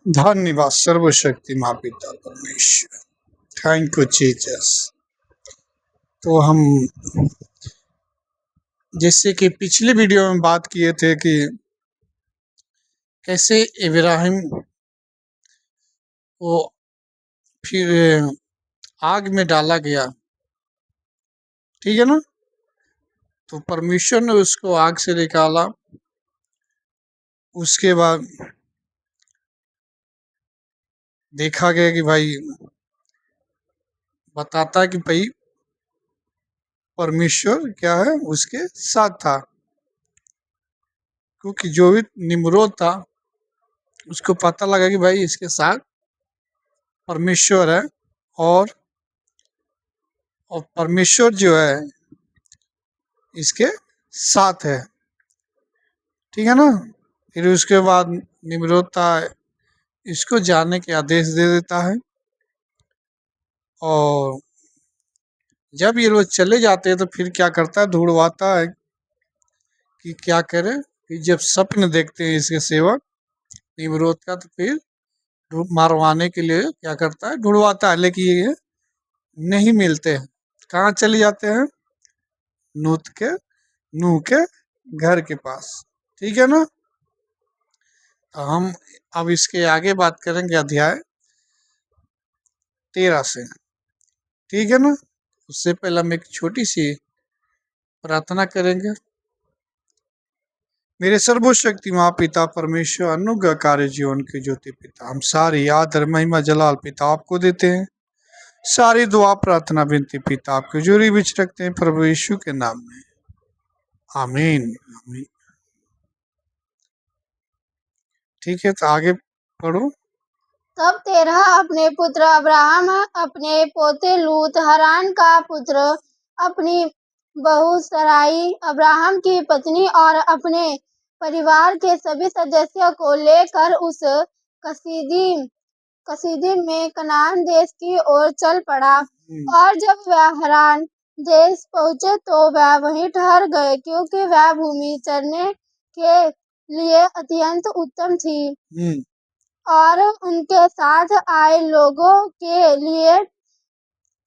धन्यवाद सर्वशक्ति माँ पिता परमेश्वर। Thank you Jesus. तो हम जैसे कि पिछले वीडियो में बात किए थे कि कैसे इब्राहिम को फिर आग में डाला गया, ठीक है ना। तो परमेश्वर ने उसको आग से निकाला। उसके बाद देखा गया कि भाई बताता है कि भाई परमेश्वर क्या है उसके साथ था, क्योंकि जो भी निम्रोद था उसको पता लगा कि भाई इसके साथ परमेश्वर है। और परमेश्वर जो है इसके साथ है, ठीक है ना। फिर उसके बाद निम्रोता इसको जाने के आदेश दे देता है। और जब ये लोग चले जाते हैं तो फिर क्या करता है, ढूंढवाता है कि क्या करे। फिर जब स्वप्न देखते हैं इसके सेवक निम्रोद का, तो फिर मारवाने के लिए क्या करता है, ढूंढवाता है, लेकिन ये नहीं मिलते हैं। कहाँ चले जाते हैं, नूह के घर के पास, ठीक है ना। तो हम अब इसके आगे बात करेंगे अध्याय 13 से, ठीक है ना। उससे पहले हम एक छोटी सी प्रार्थना करेंगे। मेरे सर्वशक्तिमान पिता परमेश्वर, अनुग्रह कार्य जीवन के ज्योति पिता, हम सारी आदर महिमा जलाल पिता आपको देते हैं। सारी दुआ प्रार्थना विनती पिता आपके जोरी बिच रखते हैं प्रभु यीशु के नाम में, आमीन आमीन। ठीक है, तो आगे पढ़ो। तब तेरह अपने पुत्र अब्राहम, अपने पोते लूत, हरान का पुत्र, अपनी बहू सराई, अब्राहम की पत्नी और अपने परिवार के सभी सदस्यों को लेकर उस कसीदी में कनान देश की ओर चल पड़ा। और जब वह हरान देश पहुंचे तो वह वहीं ठहर गए, क्योंकि वह भूमि चरने के लिए अत्यंत उत्तम थी और उनके साथ आए लोगों के लिए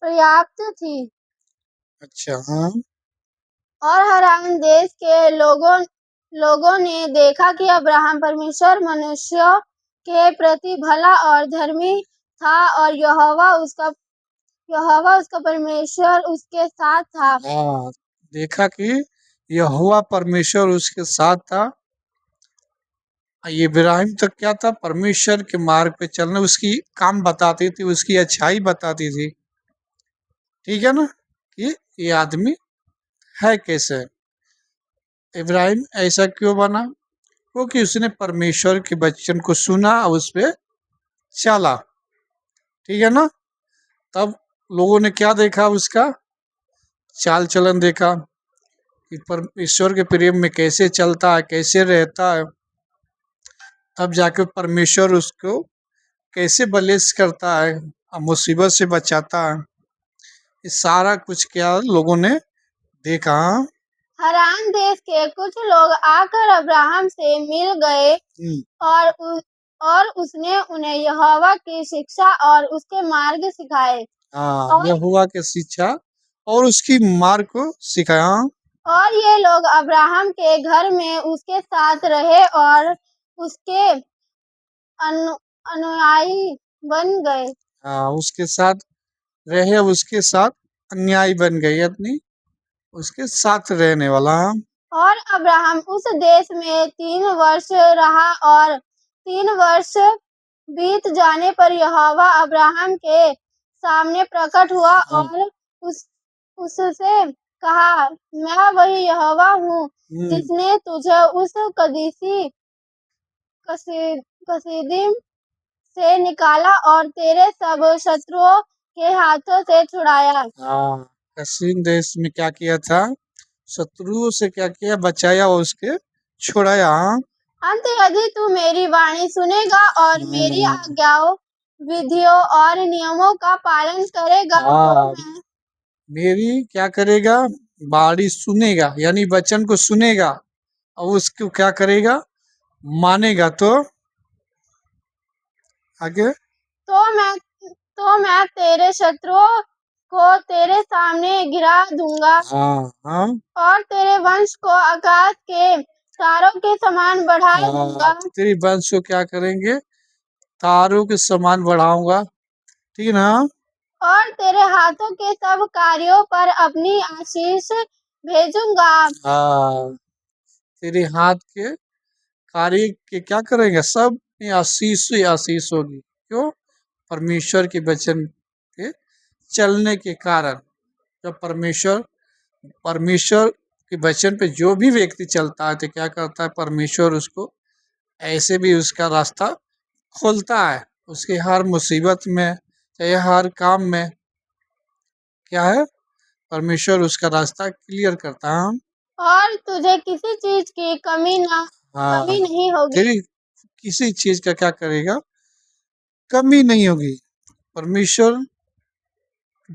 पर्याप्त थी। अच्छा, हाँ। और हरान देश के लोगों ने देखा कि अब्राहम परमेश्वर मनुष्यों के प्रति भला और धर्मी था, और यहोवा उसका परमेश्वर उसके साथ था। हाँ, देखा कि यहोवा परमेश्वर उसके साथ था। ये इब्राहिम तो क्या था, परमेश्वर के मार्ग पे चलना, उसकी काम बताती थी, उसकी अच्छाई बताती थी, ठीक है ना, कि ये आदमी है कैसे। इब्राहिम ऐसा क्यों बना, क्योंकि उसने परमेश्वर के वचन को सुना और उस पर चला, ठीक है ना। तब लोगों ने क्या देखा, उसका चाल चलन देखा कि परमेश्वर के प्रेम में कैसे चलता है, कैसे रहता है। तब जाके परमेश्वर उसको कैसे बलेस करता है, मुसीबत से बचाता है। ये सारा कुछ क्या लोगों ने देखा। हरान देश के कुछ लोग आकर अब्राहम से मिल गए और उसने उन्हें यहोवा की शिक्षा और उसके मार्ग सिखाए। यहोवा की शिक्षा और उसकी मार्ग को सिखाया। और ये लोग अब्राहम के घर में उसके साथ रहे और उसके अनुयायी बन गए। उसके साथ रहे, उसके साथ अन्यायी बन गए, अपनी उसके साथ रहने वाला। और अब्राहम उस देश में 3 वर्ष रहा, और 3 वर्ष बीत जाने पर यहोवा अब्राहम के सामने प्रकट हुआ और उससे कहा, मैं वही यहोवा हूँ जिसने तुझे उस कसीदी से निकाला और तेरे सब शत्रुओं के हाथों से छुड़ाया। कसीन देश में क्या किया था, शत्रुओं से क्या किया, बचाया और उसके छुड़ाया। अंत यदि तू मेरी वाणी सुनेगा और मेरी आज्ञाओं, विधियों और नियमों का पालन करेगा, तो मेरी क्या करेगा, वाणी सुनेगा, यानी वचन को सुनेगा और उसको क्या करेगा, मानेगा, तो आगे। तो मैं तेरे शत्रुओं को तेरे सामने गिरा दूंगा हाँ हाँ और तेरे वंश को आकाश के तारों के समान बढ़ा दूंगा हाँ, तेरी वंश को क्या करेंगे? तारों के समान बढ़ाऊंगा, ठीक है ना? और तेरे हाथों के सब कार्यों पर अपनी आशीष भेजूंगा। हाँ, तेरे हाथ के कार्य के क्या करेंगे? सब में आशीष ही आशीष होगी। क्यों? परमेश्वर के वचन के चलने के कारण। जब परमेश्वर परमेश्वर के वचन पे जो भी व्यक्ति चलता है तो क्या करता है? परमेश्वर उसको ऐसे भी उसका रास्ता खोलता है। उसके हर मुसीबत में, चाहे हर काम में क्या है? परमेश्वर उसका रास्ता क्लियर करता है। और तुझे किसी चीज की कमी हाँ, नहीं होगी। तेरी किसी चीज का क्या करेगा? कमी नहीं होगी। परमेश्वर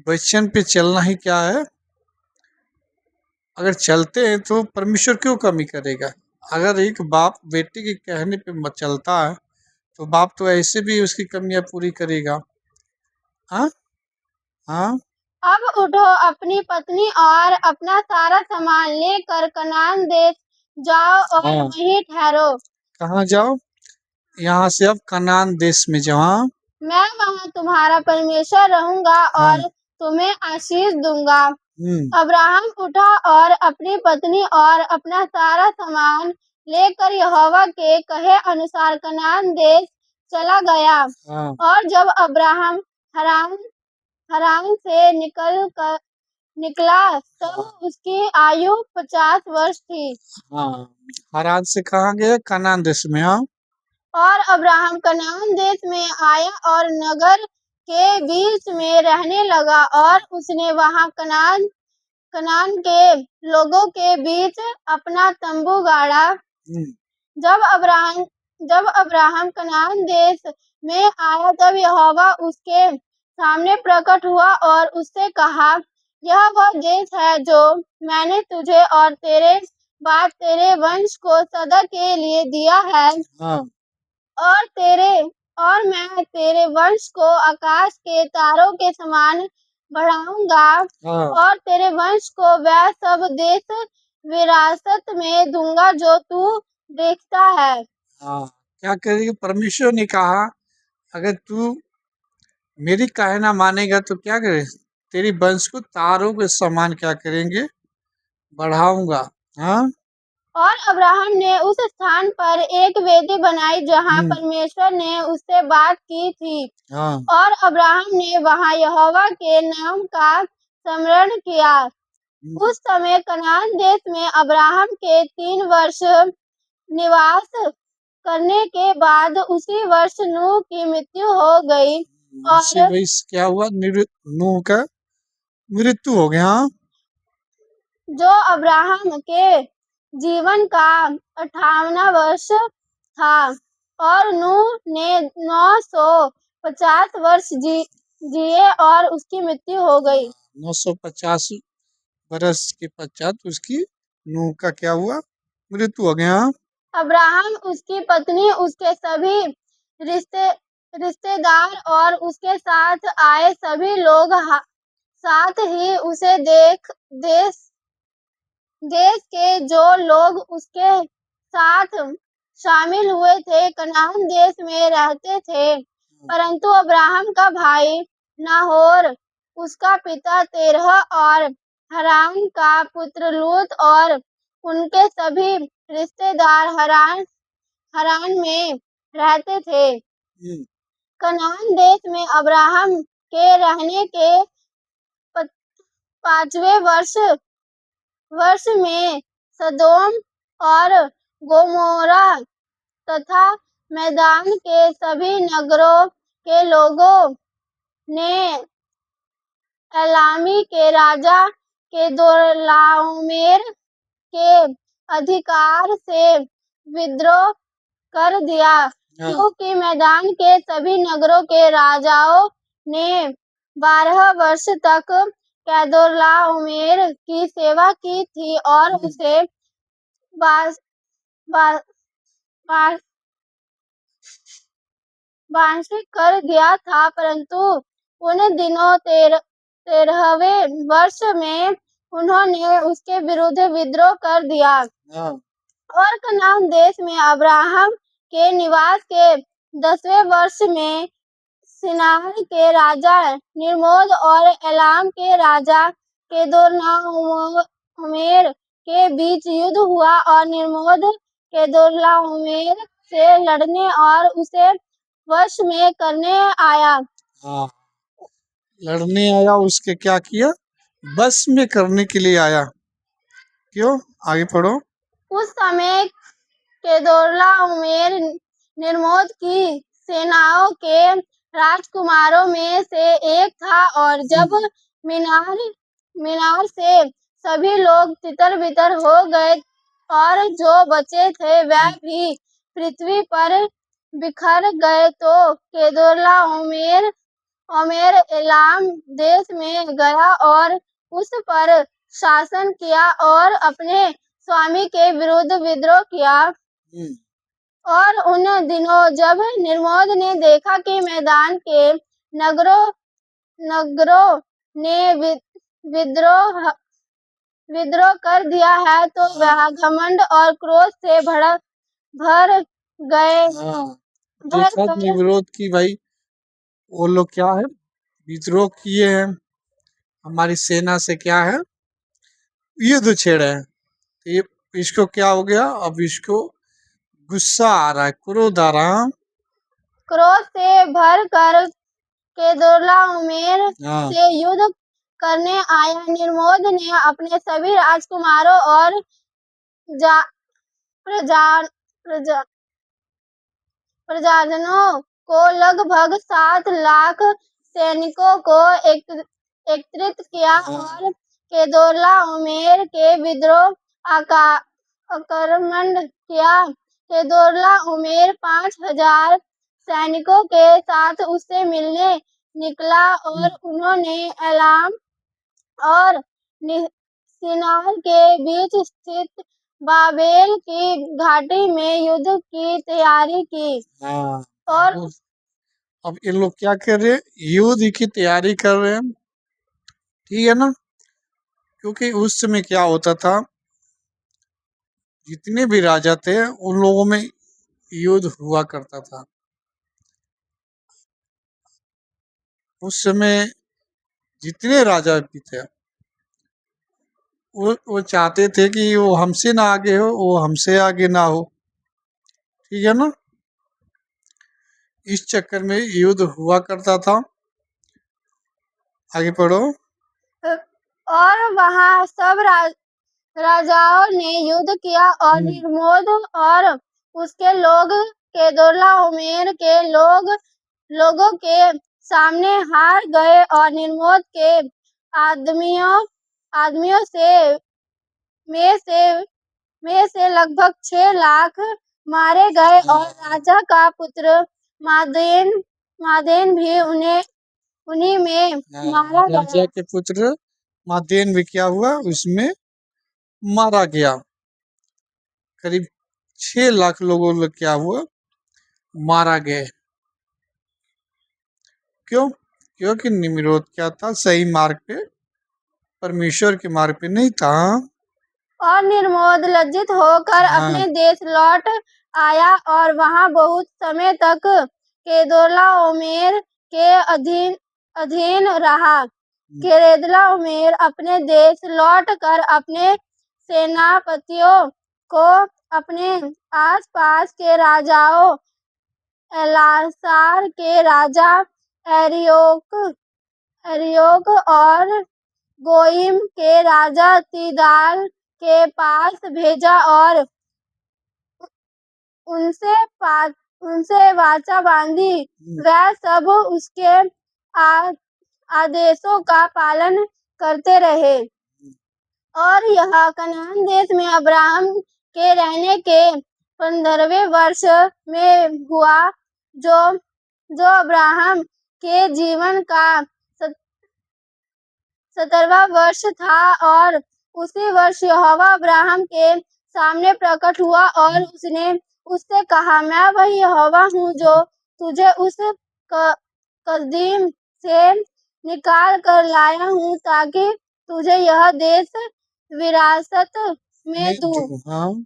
वचन पे चलना ही क्या है? अगर चलते हैं तो परमेश्वर क्यों कमी करेगा? अगर एक बाप बेटे के कहने पे चलता है तो बाप तो ऐसे भी उसकी कमियां पूरी करेगा। हाँ हाँ अब उठो, अपनी पत्नी और अपना सारा सामान लेकर कनान देश जाओ और हाँ। वहीं ठहरो। कहाँ जाओ? यहाँ से अब कनान देश में जाओ। हाँ मैं वहां तुम्हारा परमेश्वर रहूंगा हाँ। और तुम्हें आशीष दूंगा। हम्म अब्राहम उठा और अपनी पत्नी और अपना सारा सामान लेकर यहोवा के कहे अनुसार कनान देश चला गया। हाँ और जब अब्राहम हरान हरान से निकला तब हाँ उसकी आयु 50 वर्ष थी। हाँ। हारान से कहाँ गए? कनान देश में। हाँ और अब्राहम कनान देश में आया और नगर के बीच में रहने लगा और उसने वहां कनान के लोगों के बीच अपना तंबू गाड़ा। हम्म जब अब्राहम कनान देश में आया तब यहोवा उसके सामने प्रकट हुआ और उससे कहा, यह वह देश है जो मैंने तुझे और तेरे बाद तेरे वंश को सदा के लिए दिया है। हाँ और मैं तेरे वंश को आकाश के तारों के समान बढ़ाऊंगा हाँ और तेरे वंश को वह सब देश विरासत में दूंगा जो तू देखता है। हाँ। क्या करेगी? परमेश्वर ने कहा अगर तू मेरी कहना मानेगा तो क्या करे? तेरी वंश को तारों के समान क्या करेंगे? बढ़ाऊंगा। हाँ और अब्राहम ने उस स्थान पर एक वेदी बनाई जहां परमेश्वर ने उससे बात की थी। हाँ और अब्राहम ने वहां यहोवा के नाम का स्मरण किया। उस समय कनान देश में अब्राहम के 3 वर्ष निवास करने के बाद उसी वर्ष नूह की मृत्यु हो गई इससे और भाई क्या हुआ? नूह का मृत्यु हो गया। हाँ जो अब्राहम के जीवन का 58वां वर्ष था। और नूह ने 950 वर्ष जिए और उसकी मृत्यु हो गई। 950 बरस के पश्चात उसकी नूह का क्या हुआ? मृत्यु हो गया। अब्राहम, उसकी पत्नी, उसके सभी रिश्ते रिश्तेदार और उसके साथ आए सभी लोग साथ ही उसे देश के जो लोग उसके साथ शामिल हुए थे कनान देश में रहते थे। परंतु अब्राहम का भाई नाहोर, उसका पिता तेरह और हरान का पुत्र लूत और उनके सभी रिश्तेदार हरान में रहते थे। कनान देश में अब्राहम के रहने के 5वें वर्ष में सदोम और गोमोरा तथा मैदान के सभी नगरों के लोगों ने एलामी के राजा केदोर्लाओमेर के अधिकार से विद्रोह कर दिया, क्योंकि मैदान के सभी नगरों के राजाओं ने 12 वर्ष तक केदोर्लाओमेर की सेवा की थी और उसे बास, बा, बा, वांछित कर दिया था, परंतु उन दिनों 13वें वर्ष में उन्होंने उसके विरुद्ध विद्रोह कर दिया और कनान देश में अब्राहम के निवास के 10वें वर्ष में शिनार के राजा निम्रोद और एलाम के राजा केदोर्लाओमेर के बीच युद्ध हुआ और निम्रोद केदोर्लाओमेर से लड़ने और उसे वश में करने आया। हाँ, लड़ने आया, उसके क्या किया? बस में करने के लिए आया। क्यों? आगे पढ़ो। उस समय केदोर्लाओमेर निम्रोद की सेनाओं के राजकुमारों में से एक था और जब मीनार से सभी लोग तितर-बितर हो गए और जो बचे थे वह भी पृथ्वी पर बिखर गए, तो केदोर्लाओमेर एलाम देश में गया और उस पर शासन किया और अपने स्वामी के विरुद्ध विद्रोह किया। और उन दिनों जब निम्रोद ने देखा कि मैदान के नगरों ने विद्रोह कर दिया है, तो वह घमंड और क्रोध से भर गए। देखा निम्रोद की भाई वो लोग क्या है, विद्रोह किए हैं, हमारी सेना से क्या है, युद्ध छेड़े हैं। तो ये इसको क्या हो गया, अब इसको गुस्सा आ रहा है, क्रोध आ रहा है। क्रोध से भर कर केदोर्लाओमेर से युद्ध करने आया। निम्रोद ने अपने सभी राजकुमारों और प्रजाजनों को लगभग 7 लाख सैनिकों को एकत्रित किया और केदोर्लाओमेर के विरुद्ध आक्रमण किया। केदोर्लाओमेर 5,000 सैनिकों के साथ उससे मिलने निकला और उन्होंने एलाम और शिनार के बीच स्थित बाबेल की घाटी में युद्ध की तैयारी की। और अब इन लोग क्या कर रहे हैं, युद्ध की तैयारी कर रहे हैं, ठीक है ना। क्योंकि उस समय क्या होता था, जितने भी राजा थे उन लोगों में युद्ध हुआ करता था। उस समय जितने राजा भी थे वो चाहते थे कि वो हमसे ना आगे हो, वो हमसे आगे ना हो, ठीक है ना। इस चक्कर में युद्ध हुआ करता था। आगे पढ़ो। और वहां सब राजाओं ने युद्ध किया और निम्रोद और उसके लोग केदोर्लाओमेर के लोगों के सामने हार गए और निम्रोद के आदमियों में से लगभग 6 लाख मारे गए और राजा का पुत्र मादेन भी उन्हीं में मारा गया। राजा के पुत्र मादेन भी क्या हुआ, उसमें मारा गया। करीब 6 लाख लोगों को क्या हुआ, मारा गए। क्यों? क्योंकि निम्रोद क्या था, सही मार्ग पे, परमेश्वर के मार्ग पे नहीं था। और निम्रोद लज्जित होकर अपने देश लौट आया और वहां बहुत समय तक केदोर्लाओमेर के अधीन रहा। केदोर्लाओमेर अपने देश लौटकर अपने सेनापतियों को अपने आसपास के राजाओं एलासार के राजा एरियोक और गोइम के राजा तीदाल के पास भेजा और उनसे वाचा बांधी। वह सब उसके आदेशों का पालन करते रहे। और यह कनान देश में अब्राहम के रहने के 15वें वर्ष में हुआ, जो अब्राहम के जीवन का 17वां वर्ष था। और उसी वर्ष यहोवा अब्राहम के सामने प्रकट हुआ और उसने उससे कहा, मैं वही यहोवा हूँ जो तुझे उस कदीम से निकाल कर लाया हूँ ताकि तुझे यह देश विरासत में मैं दूँ। दूँ, हाँ।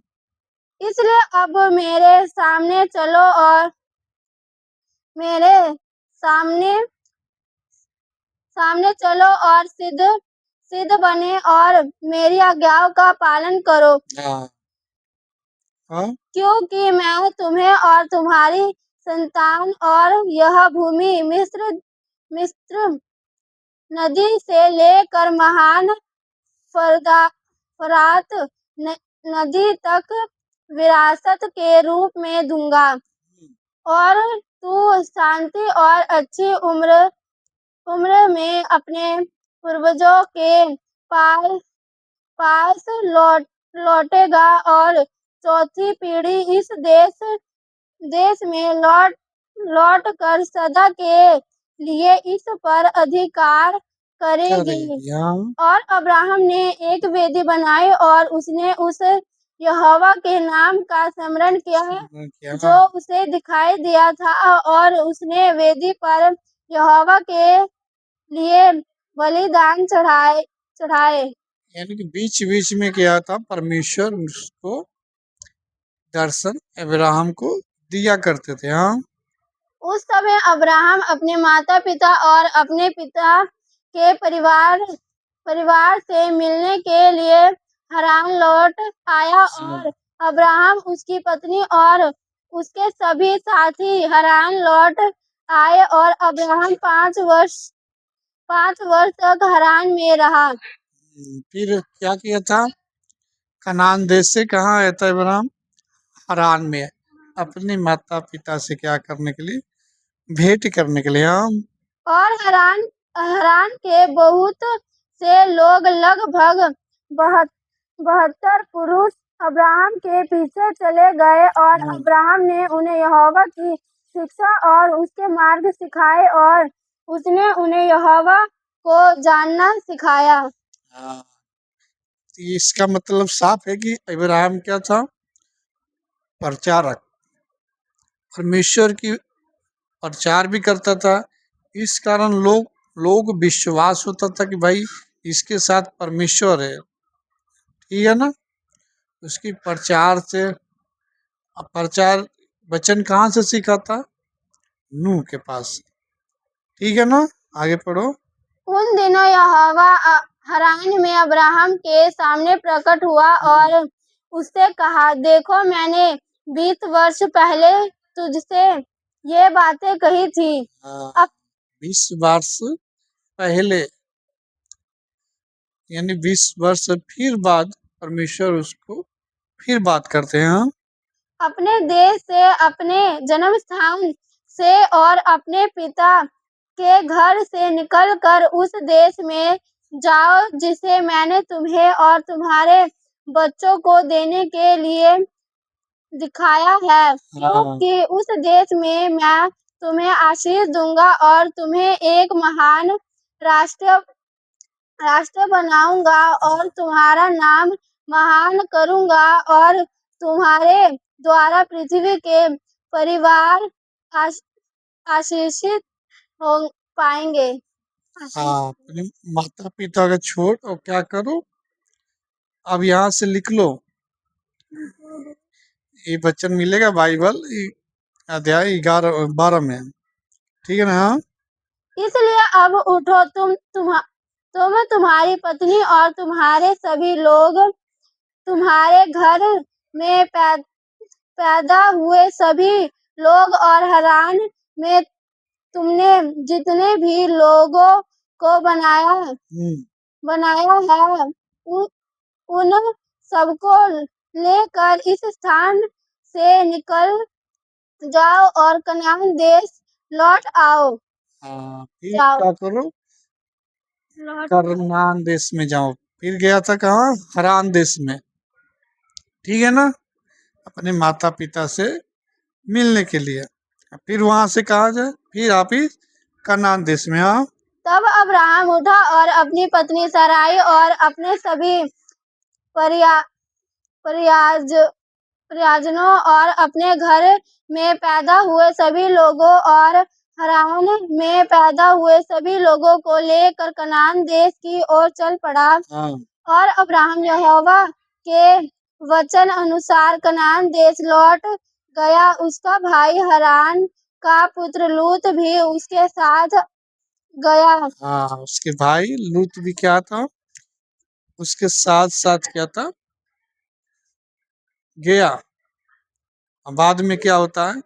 इसलिए अब मेरे सामने चलो और मेरे सामने सामने चलो और सिद्ध सिद्ध बने और मेरी आज्ञाओं का पालन करो, हाँ, हाँ, क्योंकि मैं तुम्हें और तुम्हारी संतान और यह भूमि मिस्र नदी से लेकर महान फरात नदी तक विरासत के रूप में दूंगा, और तू शांति और अच्छी उम्र में अपने पूर्वजों के पास पास लौटेगा और चौथी पीढ़ी इस देश में लौट कर सदा के लिए इस पर अधिकार करेगी। हाँ। और अब्राहम ने एक वेदी बनाई और उसने उस यहोवा के नाम का स्मरण किया क्या? जो उसे दिखाई दिया था, और उसने वेदी पर यहोवा के लिए बलिदान चढ़ाए। यानी कि बीच बीच में क्या था, परमेश्वर उसको दर्शन अब्राहम को दिया करते थे। हाँ, उस समय अब्राहम अपने माता पिता और अपने पिता के परिवार से मिलने के लिए हरान लौट आया, और अब्राहम उसकी पत्नी और उसके सभी साथी हरान लौट आए, और अब्राहम 5 वर्ष तक हरान में रहा। फिर क्या किया था, कनान देश से कहाँ आया था अब्राहम? हरान में, अपने माता पिता से क्या करने के लिए, भेंट करने के लिए। हाँ, और हरान के बहुत से लोग लगभग 72 पुरुष अब्राहम के पीछे चले गए, और अब्राहम ने उन्हें यहोवा की शिक्षा और उसके मार्ग सिखाए, और उसने उन्हें यहोवा को जानना सिखाया। हाँ। तो इसका मतलब साफ है कि अब्राहम क्या था, प्रचारक, परमेश्वर की प्रचार भी करता था। इस कारण लोग विश्वास होता था कि भाई इसके साथ परमेश्वर है, ठीक है ना। उसकी प्रचार वचन कहाँ से सीखा था? नूह के पास, ठीक है ना। आगे पढ़ो। उन दिनों यहोवा हरान में अब्राहम के सामने प्रकट हुआ और उससे कहा, देखो मैंने 20 वर्ष पहले तुझसे ये बातें कही थी। अब 20 वर्ष पहले, यानी 20 वर्ष फिर बाद परमेश्वर उसको फिर बात करते हैं। हाँ? अपने देश से, अपने जन्म स्थान से और अपने पिता के घर से निकलकर उस देश में जाओ जिसे मैंने तुम्हें और तुम्हारे बच्चों को देने के लिए दिखाया है, क्योंकि उस देश में मैं तुम्हें आशीष दूंगा और तुम्हें एक महान राष्ट्र बनाऊंगा और तुम्हारा नाम महान करूंगा, और तुम्हारे द्वारा पृथ्वी के परिवार आशीषित हो पाएंगे। हाँ, अपने माता पिता का छोड़ और क्या करो, अब यहाँ से लिख लो, ये वचन मिलेगा बाइबल अध्याय 11-12 में, ठीक है ना। हाँ? इसलिए अब उठो, तुम्हारी पत्नी और तुम्हारे सभी लोग, तुम्हारे घर में पैदा हुए सभी लोग, और हरान में तुमने जितने भी लोगों को बनाया है, उन सबको लेकर इस स्थान से निकल जाओ और कनान देश लौट आओ। फिर क्या करो, कनान देश में जाओ। फिर गया था कहाँ? हरान देश में, ठीक है ना, अपने माता पिता से मिलने के लिए। फिर वहां से कहा जाए, फिर आप ही कनान देश में। हाँ, तब अब्राहम उठा और अपनी पत्नी सराई और अपने सभी परियाज परिजनों और अपने घर में पैदा हुए सभी लोगों और हारान में पैदा हुए सभी लोगों को लेकर कनान देश की ओर चल पड़ा। हाँ। और अब्राहम यहोवा के वचन अनुसार कनान देश लौट गया। उसका भाई हारान का पुत्र लूत भी उसके साथ गया। हाँ, उसके भाई लूत भी क्या था, उसके साथ साथ क्या था, गया। अब बाद में क्या होता है,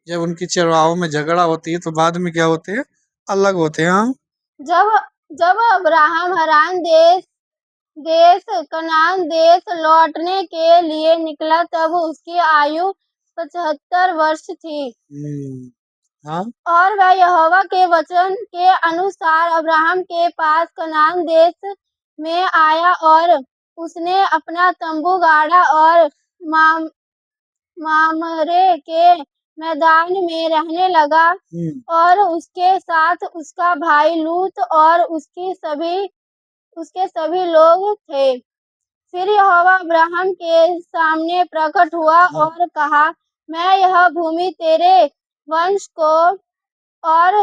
जब उनकी चरवाहों में झगड़ा होती है तो बाद में क्या होते हैं, अलग होते हैं। हाँ। जब जब अब्राहम हारान देश कनान देश लौटने के लिए निकला तब उसकी आयु 75 वर्ष थी। हाँ। और वह यहोवा के वचन के अनुसार अब्राहम के पास कनान देश में आया और उसने अपना तंबू गाड़ा और मामरे के मैदान में रहने लगा। और उसके साथ उसका भाई लूत और उसके सभी लोग थे। फिर यहोवा अब्राहम के सामने प्रकट हुआ और कहा, मैं यह भूमि तेरे वंश को और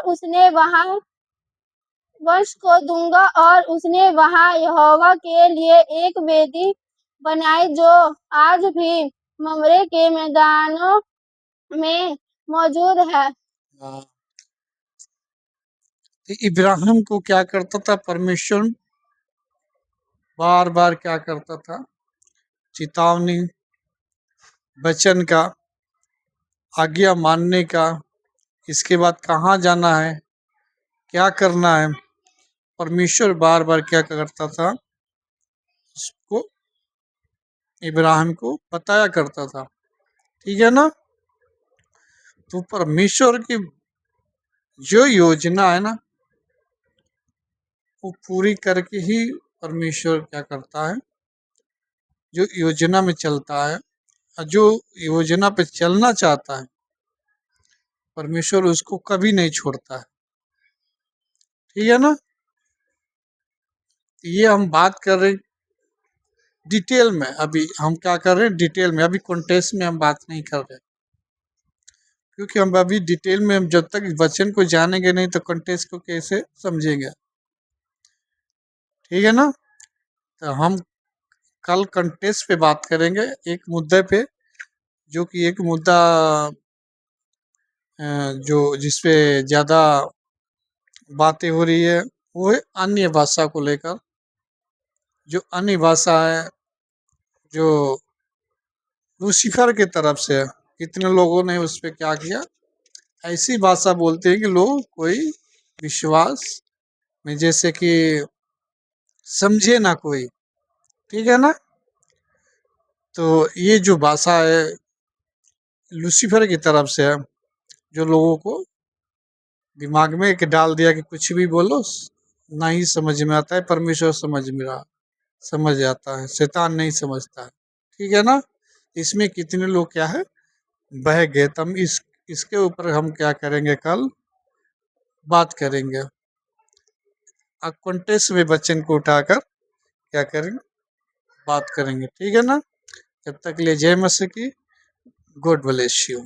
उसने वहां वंश को दूंगा। और उसने वहां यहोवा के लिए एक वेदी बनाई जो आज भी ममरे के मैदानों में मौजूद है। इब्राहिम को क्या करता था परमेश्वर, बार बार क्या करता था, चेतावनी, वचन का, आज्ञा मानने का, इसके बाद कहाँ जाना है, क्या करना है, परमेश्वर बार बार क्या करता था, उसको इब्राहिम को बताया करता था। ठीक है ना। तो परमेश्वर की जो योजना है ना, वो पूरी करके ही परमेश्वर क्या करता है, जो योजना में चलता है, जो योजना पे चलना चाहता है, परमेश्वर उसको कभी नहीं छोड़ता है। ठीक है ना। ये हम बात कर रहे डिटेल में, अभी हम क्या कर रहे हैं डिटेल में, अभी कॉन्टेक्स्ट में हम बात नहीं कर रहे, क्योंकि हम अभी डिटेल में, हम जब तक वचन को जानेंगे नहीं तो कॉन्टेक्स्ट को कैसे समझेंगे। ठीक है ना। तो हम कल कॉन्टेक्स्ट पे बात करेंगे, एक मुद्दे पे, जो कि एक मुद्दा जो जिसपे ज्यादा बातें हो रही है, वो है अन्य भाषा को लेकर। जो अन्य भाषा है, जो लूसीफर की तरफ से है, कितने लोगों ने उस पर क्या किया, ऐसी भाषा बोलते हैं कि लोग कोई विश्वास में जैसे कि समझे ना कोई। ठीक है ना। तो ये जो भाषा है लूसीफर की तरफ से है, जो लोगों को दिमाग में एक डाल दिया कि कुछ भी बोलो नहीं समझ में आता है, परमेश्वर समझ आता है, शैतान नहीं समझता है। ठीक है ना। इसमें कितने लोग क्या है बह गए। तब इसके ऊपर हम क्या करेंगे, कल बात करेंगे। अब कॉन्टेक्स्ट में वचन को उठाकर क्या करेंगे, बात करेंगे। ठीक है ना। जब तक ले जय मसीह की, गॉड ब्लेस यू।